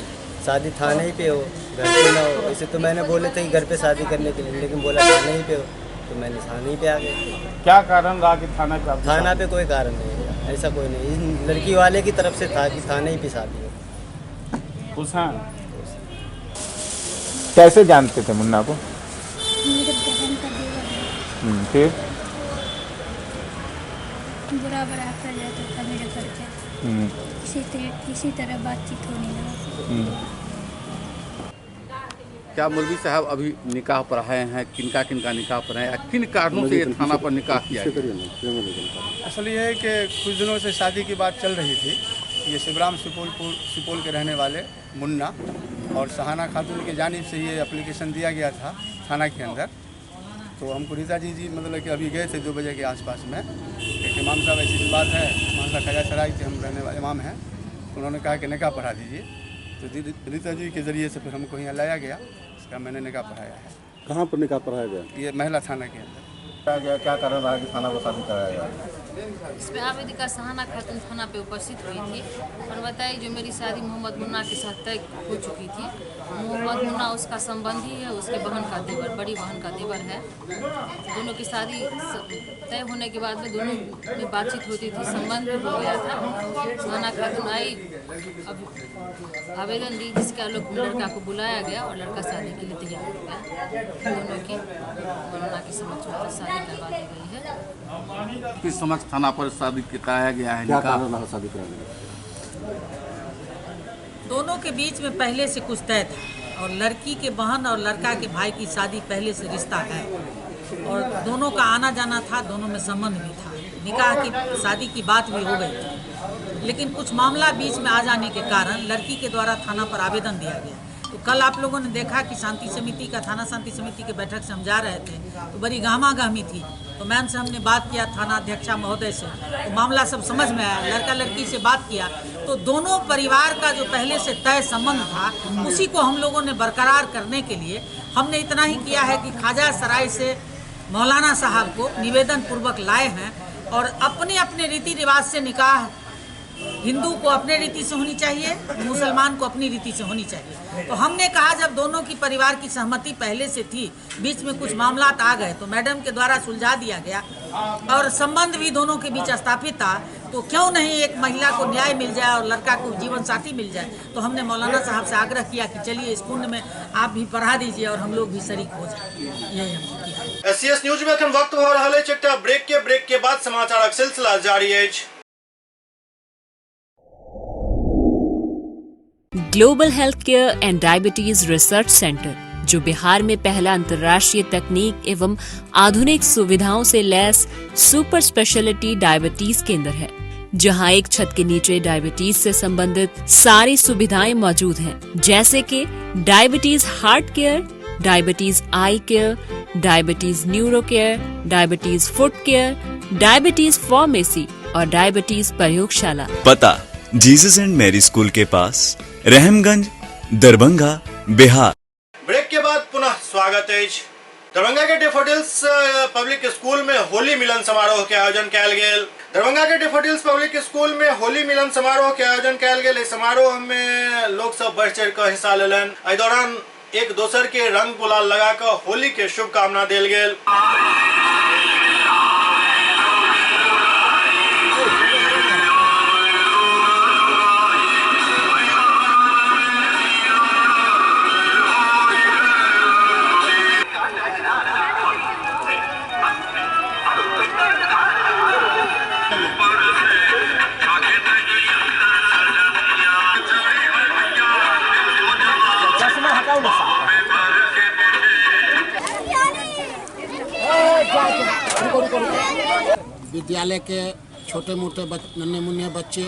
शादी थाने ही पे हो, घर पे ना हो। वैसे तो मैंने बोले थे कि घर पे शादी करने के लिए, लेकिन बोला थाने ही पे हो। तो मैंने थाने पे आ गया। क्या कारण रहा कि थाना पे आप? थाना पे कोई कारण नहीं है, ऐसा कोई नहीं। इन लड़की वाले की तरफ से था कि थाने ही पे शादी है। खुश हैं? कैसे जानते थे मुन्ना को? फिर बराबर आता जाता था मेरे घर पे, किसी तरह बातचीत होने लगा। क्या मौलवी साहब अभी निकाह पर आए हैं? किनका किनका निकाह पर है? किन कारणों से ये थाना पर निकाह किया है? असल ये है कि कुछ दिनों से शादी की बात चल रही थी। ये शिवराम सुपौल के रहने वाले मुन्ना और सहाना खातून की जानिब से ये एप्लीकेशन दिया गया था थाना के अंदर। तो हमको रीता जी मतलब कि अभी गए थे 2 बजे के आसपास में, एक इमाम साहब ऐसी बात है, मामला खजा सराय के हम रहने वाले इमाम हैं, उन्होंने कहा कि निकाह पढ़ा दीजिए। तो रीता जी के ज़रिए से फिर हमको यहाँ लाया गया, इसका मैंने निकाह पढ़ाया है। कहाँ पर निकाह पढ़ाया गया? ये महिला थाना के अंदर। क्या कारण रहा कि थाना को शादी कराया गया? इसमें आवेदिका सहाना खातून थाना पे उपस्थित हुई थी और बताई जो मेरी शादी मोहम्मद मुन्ना के साथ तय हो चुकी थी। मोहम्मद मुन्ना उसका संबंधी है, उसके बहन का देवर, बड़ी बहन का देवर है। दोनों की शादी तय होने के बाद में दोनों में बातचीत होती थी, संबंध भी हो गया था। सहाना खातून आई, अब आवेदन दी, जिसके आलोक में लड़का को बुलाया गया और लड़का शादी के लिए तैयार हो गया। दोनों की मुन्ना के समक्ष शादी करवा दी गई है। किस समक्ष थाना पर शादी कराया गया है? क्या कारण रहा शादी कराने का? दोनों के बीच में पहले से कुछ तय था और लड़की के बहन और लड़का के भाई की शादी पहले से रिश्ता है और दोनों का आना जाना था, दोनों में संबंध भी था, निकाह की शादी की बात भी हो गई थी। लेकिन कुछ मामला बीच में आ जाने के कारण लड़की के द्वारा थाना पर आवेदन दिया गया। तो कल आप लोगों ने देखा कि शांति समिति का, थाना शांति समिति के बैठक से हम जा रहे थे तो बड़ी गहमा-गहमी थी। तो मैम से हमने बात किया थाना अध्यक्षा महोदय से, तो मामला सब समझ में आया। लड़का लड़की से बात किया तो दोनों परिवार का जो पहले से तय संबंध था उसी को हम लोगों ने बरकरार करने के लिए हमने इतना ही किया है कि खाजा सराय से मौलाना साहब को निवेदन पूर्वक लाए हैं और अपने अपने रीति रिवाज से निकाह, हिंदू को अपने रीति से होनी चाहिए, मुसलमान को अपनी रीति से होनी चाहिए। तो हमने कहा जब दोनों की परिवार की सहमति पहले से थी, बीच में कुछ मामला आ गए तो मैडम के द्वारा सुलझा दिया गया और संबंध भी दोनों के बीच स्थापित था, तो क्यों नहीं एक महिला को न्याय मिल जाए और लड़का को जीवन साथी मिल जाए। तो हमने मौलाना साहब से आग्रह किया कि चलिए इस कुंड में आप भी पढ़ा दीजिए और हम लोग भी शरीक हो जाए। यही हमने किया। SCS न्यूज में अखन वक्त हो रहा है एकटा ब्रेक के बाद समाचारक सिलसिला जारी है। Global health care and diabetes research centre, जो बिहार में पहला अंतर्राष्ट्रीय तकनीक एवं आधुनिक सुविधाओं से लैस सुपर स्पेशलिटी डायबिटीज केंद्र है, जहां एक छत के नीचे डायबिटीज से संबंधित सारी सुविधाएं मौजूद हैं, जैसे कि diabetes heart care, diabetes eye care, diabetes neuro care, diabetes foot care, diabetes pharmacy और डायबिटीज प्रयोगशाला। पता जीसस एंड मैरी स्कूल के पास, रहमगंज, दरभंगा, बिहार। ब्रेक के बाद पुनः स्वागत है। दरभंगा के डेफोडिल्स पब्लिक स्कूल में होली मिलन समारोह के आयोजन कयल गेल। दरभंगा के डेफोडिल्स पब्लिक स्कूल में होली मिलन समारोह के आयोजन कयल गेल। इस समारोह में लोग सब बढ़ चढ़ कर हिस्सा लेलन। एहि दौरान एक दोसर के रंग गुलाल लगाकर होली के शुभकामना देल गेल। विद्यालय के छोटे मोटे नन्हे मुन्ने बच्चे,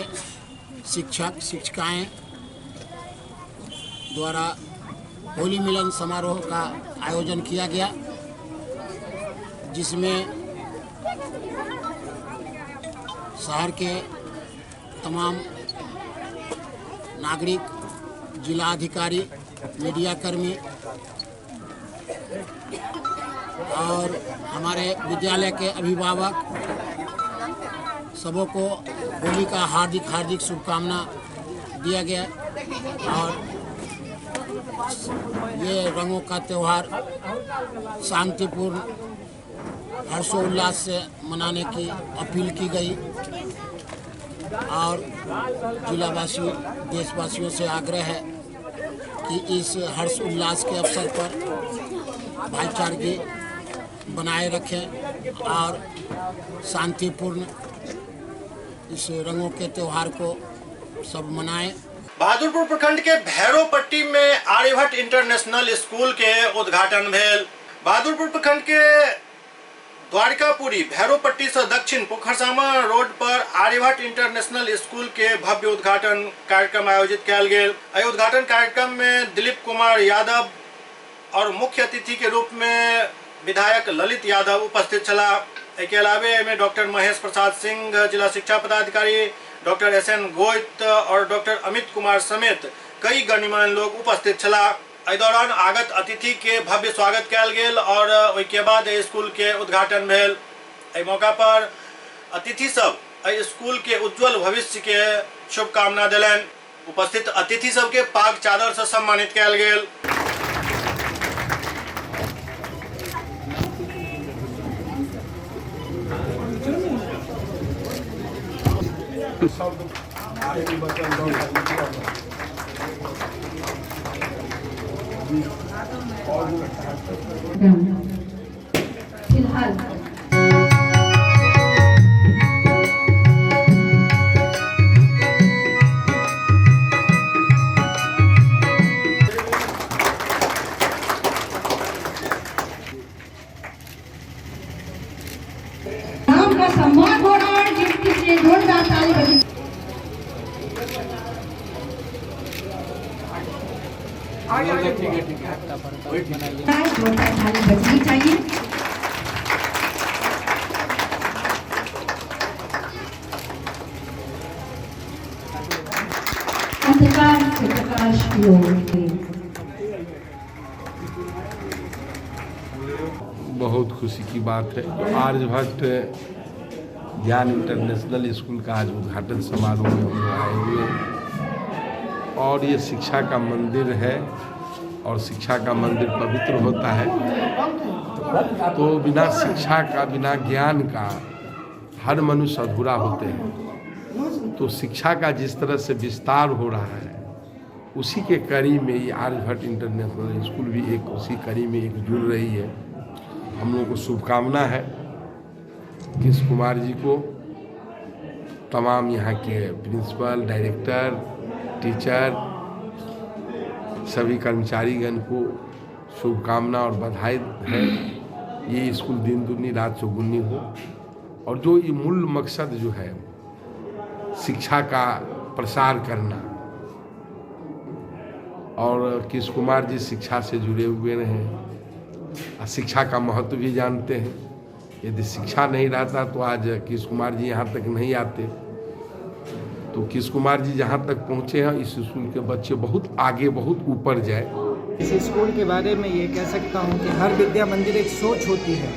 शिक्षक शिक्षिकाएं द्वारा होली मिलन समारोह का आयोजन किया गया, जिसमें शहर के तमाम नागरिक, जिला अधिकारी, मीडिया कर्मी और हमारे विद्यालय के अभिभावक सबों को होली का हार्दिक हार्दिक शुभकामना दिया गया। और ये रंगों का त्यौहार शांतिपूर्ण हर्षोल्लास से मनाने की अपील की गई और जिलावासियों देशवासियों से आग्रह है कि इस हर्ष उल्लास के अवसर पर भाईचारगी बनाए रखें और शांतिपूर्ण इस रंगों के त्योहार को सब मनाएं। बहादुरपुर प्रखंड के भैरवपट्टी में आर्यभट्ट इंटरनेशनल स्कूल के उद्घाटन भेल। बहादुरपुर प्रखंड के द्वारिकापुरी भैरवपट्टी से दक्षिण पोखरसामा रोड पर आर्यभट्ट इंटरनेशनल स्कूल के भव्य उद्घाटन कार्यक्रम आयोजित किया गेल। उद्घाटन कार्यक्रम में दिलीप कुमार यादव और मुख्य अतिथि के रूप में विधायक ललित यादव उपस्थित छला। के अलावे में डॉक्टर महेश प्रसाद सिंह जिला शिक्षा पदाधिकारी, डॉक्टर SN गोयत और डॉक्टर अमित कुमार समेत कई गणमान्य लोग उपस्थित छला। इस दौरान आगत अतिथि के भव्य स्वागत किया गेल और उसके बाद स्कूल के उद्घाटन भेल। इस मौका पर अतिथि सब स्कूल के उज्जवल भविष्य के शुभकामना दिलन। उपस्थित अतिथि सब के पाग चादर से सम्मानित किया गेल। फिलहाल नाम का सम्मान हो रहा है जिसकी जोरदार ताली बजी। जोरदार ताली बजनी चाहिए। अंधकार से प्रकाश की ओर। बहुत खुशी की बात है। आर्यभट्ट ज्ञान इंटरनेशनल स्कूल का आज उद्घाटन समारोह में हम लोग आए हुए हैं और ये शिक्षा का मंदिर है और शिक्षा का मंदिर पवित्र होता है, तो बिना शिक्षा का, बिना ज्ञान का हर मनुष्य अधूरा होते हैं। तो शिक्षा का जिस तरह से विस्तार हो रहा है उसी के कड़ी में ये आर्यभट्ट इंटरनेशनल स्कूल भी एक उसी कड़ी में एक जुड़ रही है। हम लोगों को शुभकामना है किस कुमार जी को, तमाम यहाँ के प्रिंसिपल, डायरेक्टर, टीचर, सभी कर्मचारीगण को शुभकामना और बधाई है। ये स्कूल दिन दुनी रात चौगुनी हो और जो ये मूल मकसद जो है शिक्षा का प्रसार करना, और किस कुमार जी शिक्षा से जुड़े हुए हैं, शिक्षा का महत्व भी जानते हैं। यदि शिक्षा नहीं रहता तो आज किस कुमार जी यहाँ तक नहीं आते। तो किस कुमार जी जहाँ तक पहुँचे हैं, इस स्कूल के बच्चे बहुत आगे, बहुत ऊपर जाए। इस स्कूल के बारे में ये कह सकता हूँ कि हर विद्या मंदिर एक सोच होती है,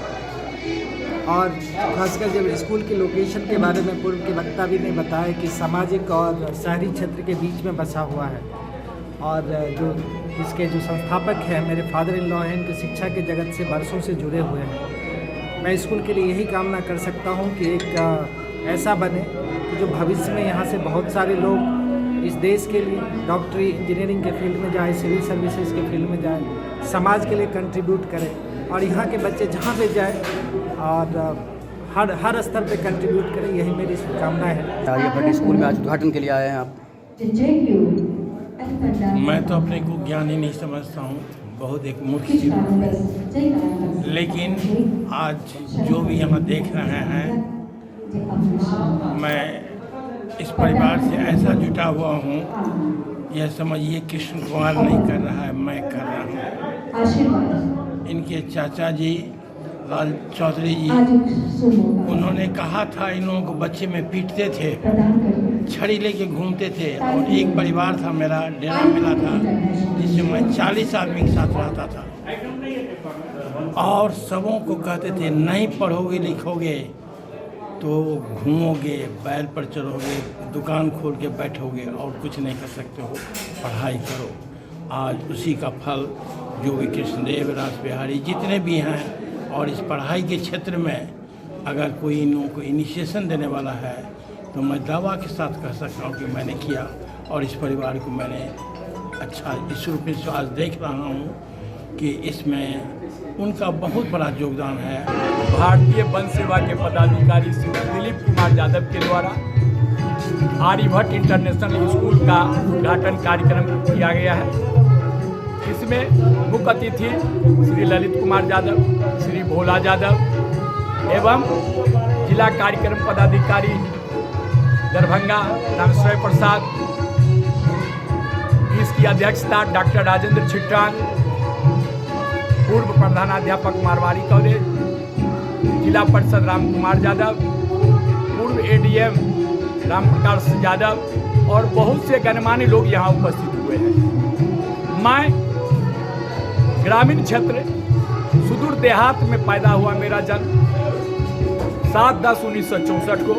और खासकर जब स्कूल की लोकेशन के बारे में पूर्व के वक्ता भी ने बताया कि सामाजिक और शहरी क्षेत्र के बीच में बसा हुआ है, और जो इसके जो संस्थापक हैं मेरे फादर इन लॉ हैं, इनके शिक्षा के जगत से बरसों से जुड़े हुए हैं। मैं स्कूल के लिए यही कामना कर सकता हूं कि एक ऐसा बने कि जो भविष्य में यहाँ से बहुत सारे लोग इस देश के लिए डॉक्टरी, इंजीनियरिंग के फील्ड में जाए, सिविल सर्विसेज के फील्ड में जाए, समाज के लिए कंट्रीब्यूट करें, और यहाँ के बच्चे जहाँ पे जाए और हर स्तर पे कंट्रीब्यूट करें, यही मेरी शुभकामना है। आर्यभट्ट स्कूल में आज उद्घाटन के लिए आए हैं आप? मैं तो अपने को ज्ञानी नहीं समझता हूँ, बहुत एक मूर्ख चीज़ हूँ, लेकिन आज जो भी यहाँ देख रहे हैं, मैं इस परिवार से ऐसा जुटा हुआ हूँ, यह समझिए कृष्ण कुमार नहीं कर रहा है, मैं कर रहा हूँ। इनके चाचा जी लाल चौधरी जी, उन्होंने कहा था इन लोगों को बच्चे में पीटते थे, छड़ी लेके घूमते थे, और एक परिवार था मेरा, डेरा मिला था, जिसमें मैं 40 आदमी के साथ रहता था, और सबों को कहते थे नहीं पढ़ोगे लिखोगे तो घूमोगे, बैल पर चढ़ोगे, दुकान खोल के बैठोगे और कुछ नहीं कर सकते हो, पढ़ाई करो। आज उसी का फल योगी कृष्णदेव, रास बिहारी, जितने भी हैं और इस पढ़ाई के क्षेत्र में अगर कोई इनको इनिशिएशन देने वाला है तो मैं दावा के साथ कह सकता हूँ कि मैंने किया और इस परिवार को मैंने अच्छा इस रूप में आज देख रहा हूँ कि इसमें उनका बहुत बड़ा योगदान है। भारतीय वन सेवा के पदाधिकारी श्री दिलीप कुमार यादव के द्वारा आर्यभट्ट इंटरनेशनल स्कूल का उद्घाटन कार्यक्रम किया गया है। इसमें मुख्य अतिथि श्री ललित कुमार यादव, श्री भोला यादव एवं जिला कार्यक्रम पदाधिकारी दरभंगा रामेश्वर प्रसाद, इसकी अध्यक्षता डॉक्टर राजेंद्र छिट्टान, पूर्व प्रधानाध्यापक मारवाड़ी कॉलेज, जिला परिषद राम कुमार यादव, पूर्व एडीएम राम प्रकाश यादव और बहुत से गणमान्य लोग यहाँ उपस्थित हुए हैं। मैं ग्रामीण क्षेत्र सुदूर देहात में पैदा हुआ, मेरा जन्म 7/10/1964 को।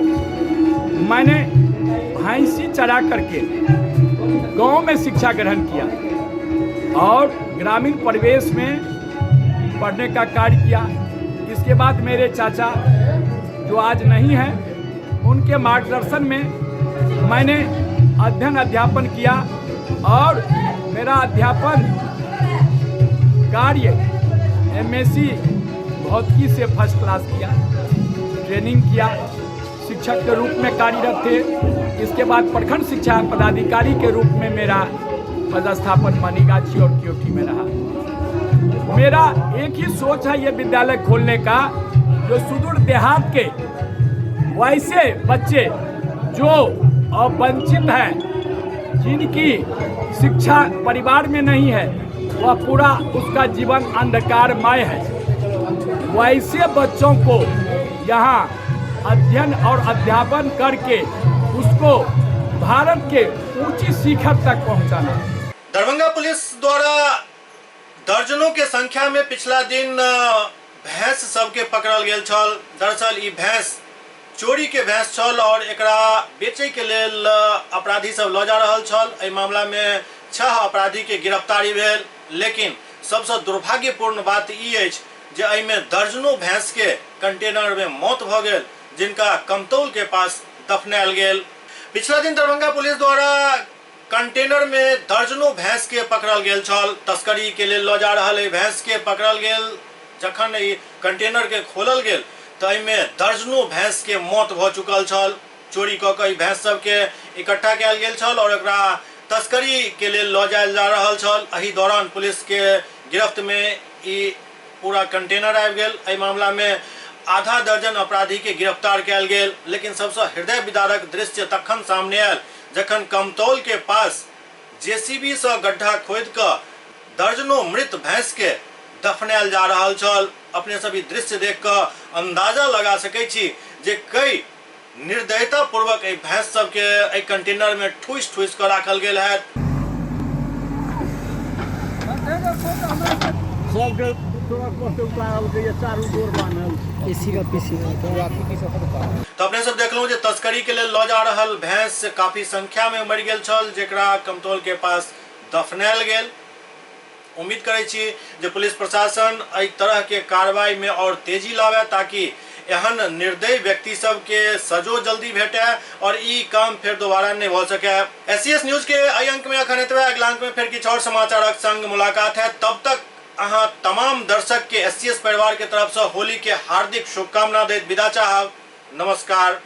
मैंने भैंसी चरा करके गांव में शिक्षा ग्रहण किया और ग्रामीण परिवेश में पढ़ने का कार्य किया। इसके बाद मेरे चाचा जो आज नहीं हैं, उनके मार्गदर्शन में मैंने अध्ययन अध्यापन किया और मेरा अध्यापन कार्य MSc भौतिकी से फर्स्ट क्लास किया, ट्रेनिंग किया, शिक्षक के रूप में कार्यरत थे। इसके बाद प्रखंड शिक्षा पदाधिकारी के रूप में मेरा पदस्थापन मनीगाछी और क्योटी में रहा। मेरा एक ही सोच है ये विद्यालय खोलने का, जो सुदूर देहात के वैसे बच्चे जो वंचित हैं, जिनकी शिक्षा परिवार में नहीं है, वह पूरा उसका जीवन अंधकारमय है, वैसे बच्चों को यहाँ अध्ययन और अध्यापन करके उसको भारत के ऊंची शिखर तक पहुँचाना। दरभंगा पुलिस द्वारा दर्जनों के संख्या में पिछला दिन भैंस सबके पकड़ल गेल छल। दरअसल ई भैंस चोरी के भैंस छल और एकरा बेचे के लेल अपराधी सब लऽ जा रहल छल। एहि मामला में 6 अपराधी के गिरफ्तारी भेल, लेकिन सबसे दुर्भाग्यपूर्ण बात ई अछि जे एहिमे दर्जनों भैंस के कंटेनर में मौत भ गेल, जिनका कमतौल के पास दफनायल गेल। पिछला दिन दरभंगा पुलिस द्वारा कंटेनर में दर्जनों भैंस के पकड़ल गेल छल। तस्करी के लेल लऽ जा रहल भैंस के पकड़ल गेल। जखन ई कंटेनर के खोलल गेल तो एहिमे दर्जनों भैंस के मौत भ चुकल छल। चोरी कऽ कऽ ई भैंस सबके इकट्ठा कयल गेल छल और एकरा तस्करी के लेल लऽ जायल जा रहल छल। एहि दौरान पुलिस के गिरफ्त में ई पूरा कंटेनर आबि गेल। एहि मामला में आधा दर्जन अपराधी के गिरफ्तार कयल गेल, लेकिन सबसे हृदय विदारक दृश्य तखन सामने आयल जखन कमतौल के पास JCB से गड्ढा खोद कर दर्जनों मृत भैंस के दफनायल जा रहल छल। अपने सभी दृश्य देख कर अंदाजा लगा सकै छी जे कई निर्दयता पूर्वक एहि भैंस सब के एहि कंटेनर में ठूस ठूस कर राखल गेल है। तो अपने सब देखलू जे तस्करी के लिए लऽ जा रहल भैंस काफी संख्या में मरि गेल छल, जेकरा कमतौल के पास दफनायल गेल। उम्मीद करै छी जे पुलिस प्रशासन एहि तरह के कार्रवाई में और तेजी लावे ताकि एहन निर्दयी व्यक्ति सब के सजो जल्दी भेटे और ई काम फिर दोबारा नहीं हो सके। SCS न्यूज के एहि अंक में अखन एतबे। अगला अंक में फिर किछु और समाचारक संग मुलाकात है। तब तक अहाँ तमाम दर्शक के SCS परिवार के तरफ से होली के हार्दिक शुभकामना दैत विदा चाहब। नमस्कार।